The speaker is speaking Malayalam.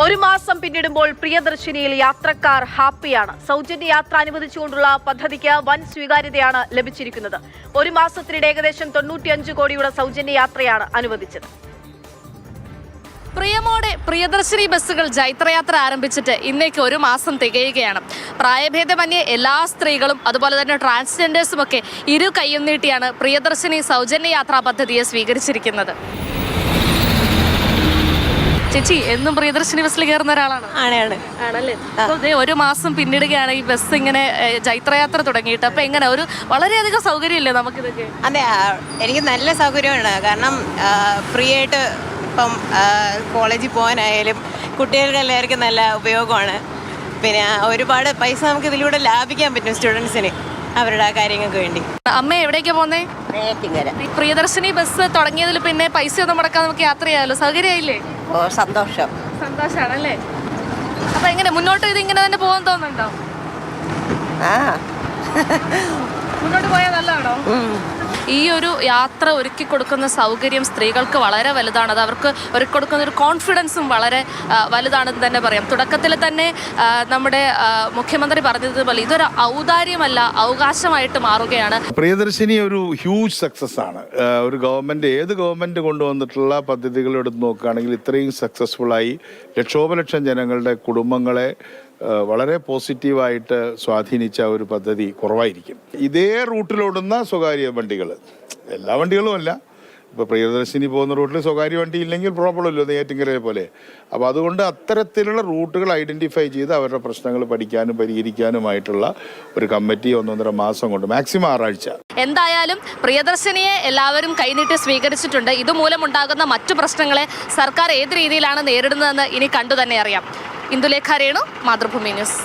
ഒരു മാസം പിന്നിടുമ്പോൾ പ്രിയദർശിനിയിൽ യാത്രക്കാർ ഹാപ്പിയാണ്. സൗജന്യ യാത്ര അനുവദിച്ചുകൊണ്ടുള്ള പദ്ധതിക്ക് വൻ സ്വീകാര്യതയാണ് ലഭിച്ചിരിക്കുന്നത്. ഒരു മാസത്തിനിടെ ഏകദേശം 95 കോടിയുടെ സൗജന്യ യാത്രയാണ് അനുവദിച്ചത്. പ്രിയമോടെ പ്രിയദർശിനി ബസ്സുകൾ ജൈത്രയാത്ര ആരംഭിച്ചിട്ട് ഇന്നേക്ക് ഒരു മാസം തികയുകയാണ്. പ്രായഭേദമന്യേ എല്ലാ സ്ത്രീകളും അതുപോലെ തന്നെ ട്രാൻസ്ജെൻഡേഴ്സും ഒക്കെ ഇരു കൈയും നീട്ടിയാണ് പ്രിയദർശിനി സൗജന്യ യാത്രാ പദ്ധതിയെ സ്വീകരിച്ചിരിക്കുന്നത്. ചേച്ചി എന്നും പ്രിയദർശിനി ബസ്സിൽ കയറുന്ന ഒരാളാണ്? ആണല്ലേ. അപ്പോൾ ഒരു മാസം പിന്നിടുകയാണ് ഈ ബസ് ഇങ്ങനെ ജൈത്രയാത്ര തുടങ്ങിയിട്ട്. അപ്പോൾ എങ്ങനെ ഒരു വളരെയധികം സൗകര്യമില്ലേ നമുക്കിതൊക്കെ? അതെ, എനിക്ക് നല്ല സൗകര്യമാണ്. കാരണം ഫ്രീ ആയിട്ട് ഇപ്പം കോളേജിൽ പോകാനായാലും കുട്ടികൾക്ക് എല്ലാവർക്കും നല്ല ഉപയോഗമാണ്. പിന്നെ ഒരുപാട് പൈസ നമുക്ക് ഇതിലൂടെ ലാഭിക്കാൻ പറ്റും സ്റ്റുഡൻസിന് അവരുടെ ആ കാര്യങ്ങൾക്ക് വേണ്ടി. അമ്മ എവിടേക്കാ പോകുന്നേ? പ്രിയദർശിനി ബസ് തുടങ്ങിയതിൽ പിന്നെ പൈസ ഒന്നും മുടക്കാൻ നമുക്ക് യാത്ര ചെയ്യാമല്ലോ, സൗകര്യമായില്ലേ? ഓ, സന്തോഷാണല്ലേ. അപ്പൊ എങ്ങനെ മുന്നോട്ട് ഇതിങ്ങനെ തന്നെ പോകാൻ തോന്നുന്നുണ്ടോ? മുന്നോട്ട് പോയാൽ നല്ലതാണോ? ഈ ഒരു യാത്ര ഒരുക്കി കൊടുക്കുന്ന സൗകര്യം സ്ത്രീകൾക്ക് വളരെ വലുതാണ്. അത് അവർക്ക് ഒരുക്കി കൊടുക്കുന്ന ഒരു കോൺഫിഡൻസും വളരെ വലുതാണെന്ന് തന്നെ പറയാം. തുടക്കത്തിൽ തന്നെ നമ്മുടെ മുഖ്യമന്ത്രി പറഞ്ഞതുപോലെ ഇതൊരു ഔദാര്യമല്ല, അവകാശമായിട്ട് മാറുകയാണ്. പ്രിയദർശിനി ഒരു ഹ്യൂജ് സക്സസ് ആണ്. ഒരു ഗവൺമെന്റ്, ഏത് ഗവൺമെന്റ് കൊണ്ടുവന്നിട്ടുള്ള പദ്ധതികൾ എടുത്ത് നോക്കുകയാണെങ്കിൽ ഇത്രയും സക്സസ്ഫുള്ളായി ലക്ഷോപലക്ഷം ജനങ്ങളുടെ കുടുംബങ്ങളെ വളരെ പോസിറ്റീവായിട്ട് സ്വാധീനിച്ച ഒരു പദ്ധതി കുറവായിരിക്കും. ഇതേ റൂട്ടിലോടുന്ന സ്വകാര്യ വണ്ടികൾ, എല്ലാ വണ്ടികളും അല്ല, ഇപ്പോൾ പ്രിയദർശിനി പോകുന്ന റൂട്ടിൽ സ്വകാര്യ വണ്ടി ഇല്ലെങ്കിൽ പ്രോബ്ലം ഇല്ല, നെയ്യാറ്റിൻകരയെ പോലെ. അപ്പോൾ അതുകൊണ്ട് അത്തരത്തിലുള്ള റൂട്ടുകൾ ഐഡൻറ്റിഫൈ ചെയ്ത് അവരുടെ പ്രശ്നങ്ങൾ പഠിക്കാനും പരിഹരിക്കാനുമായിട്ടുള്ള ഒരു കമ്മിറ്റി 1.5 മാസം കൊണ്ട്, മാക്സിമം 6 ആഴ്ച. എന്തായാലും പ്രിയദർശിനിയെ എല്ലാവരും കൈനീട്ടി സ്വീകരിച്ചിട്ടുണ്ട്. ഇതുമൂലമുണ്ടാകുന്ന മറ്റു പ്രശ്നങ്ങളെ സർക്കാർ ഏത് രീതിയിലാണ് നേരിടുന്നതെന്ന് ഇനി കണ്ടു തന്നെ അറിയാം. ഇന്ദുലേഖ രേണു, മാതൃഭൂമി ന്യൂസ്.